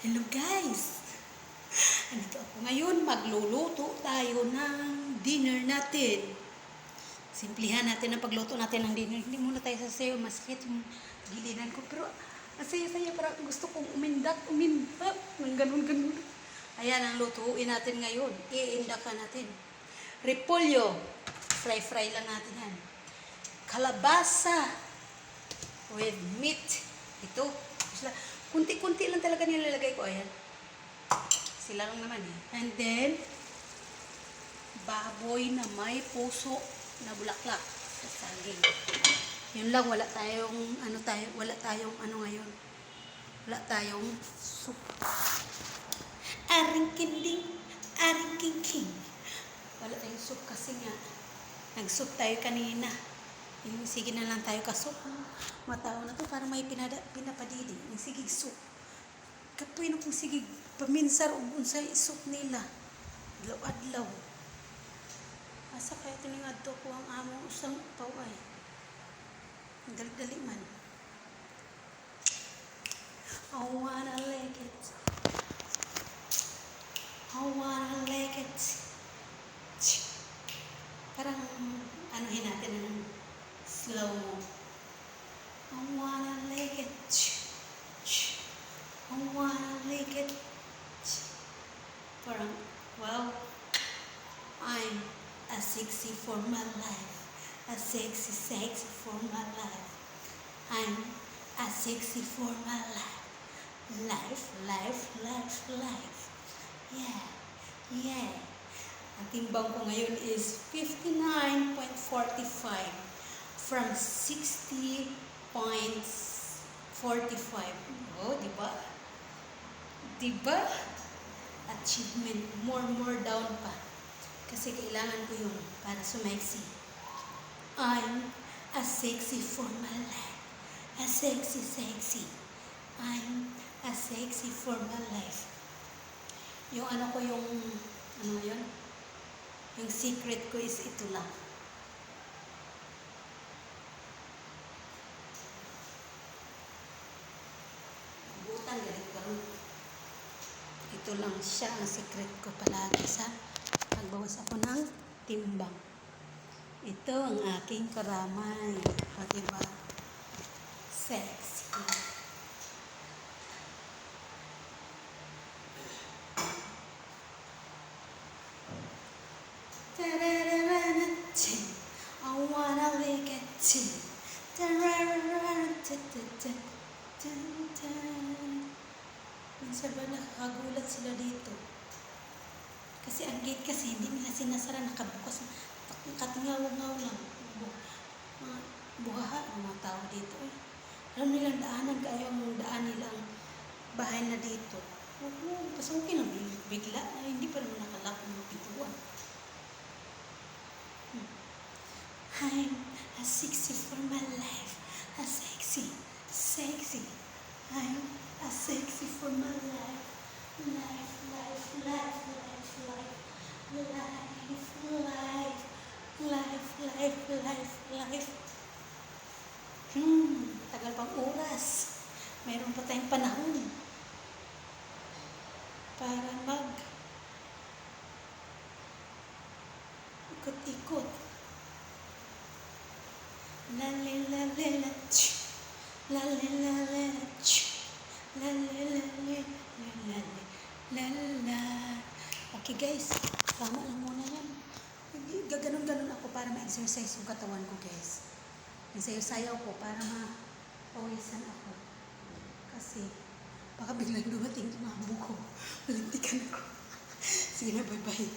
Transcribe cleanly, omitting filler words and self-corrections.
Hello guys! Andito ako ngayon, magluluto tayo ng dinner natin. Simplihan natin ang pagluto natin ng dinner. Hindi muna tayo sasayo, masakit yung gilinan ko. Pero masaya-saya, para gusto kong umindak ng ganun-ganun. Ayan ang lutuin natin ngayon. Iindakan natin. Repolyo. Fry lang natin yan. Kalabasa with meat. Ito. Kunti-kunti lang talaga nilalagay ko. Ayan. Sila lang naman eh. And then, baboy na may puso na bulaklak sa saging. Yun lang, wala tayong ngayon. Wala tayong soup. Aring kinding, aring king. Wala tayong soup kasi nga, nag-soup tayo kanina. Sige na lang tayo ka-soup. Matao na to para may pinapadidi. Sige soup. Kapoy na kung sige paminsar o unsay soup nila. Adlaw-adlaw. Asa kaya tiningad to ko ang amo usang paway. Dali-dali man. I wanna lick it. I wanna lick it. Parang anuhin natin ng slow mo. I wanna lick it. I wanna lick it. Parang, wow. I'm a sexy for my life. A sexy for my life. I'm a sexy for my life. Life. Yeah. Ang timbang ko ngayon is 59.45 from 60.45. Oh, diba? Achievement. More down pa. Kasi kailangan ko yun para sumeksi. I'm a sexy for my life. A sexy. I'm a sexy for my life. Yung yung secret ko is ito lang. Butan galit ko. Ito lang siya ang secret ko palagi sa pagbawas ako ng timbang. Ito ang aking karamay. O diba? Sexy. I wanna lick it. Minsan ba nakakagulat sila dito? Kasi ang gate kasi hindi nila sinasara, nakabukas. Nakatingaw-ngaw lang. Mga buhaha ng mga tao dito. Alam nilang daanan kaya yung daan nilang bahay na dito. Tapos okay lang, bigla. Hindi pa naman nakalak ng pintuan. I'm a sexy for my life. A sexy. I'm a sexy for my life. Life. Tagal pang oras. Mayroon pa tayong panahon para ikot-ikot. La. Okay guys, tama lang muna yan. Gaganon-ganon ako para ma-exercise yung katawan ko guys. Sayaw-sayaw ko para ma-pawisan ako. Kasi baka biglang dumating yung amo ko. Malintikan ako. Sige na, bye-bye.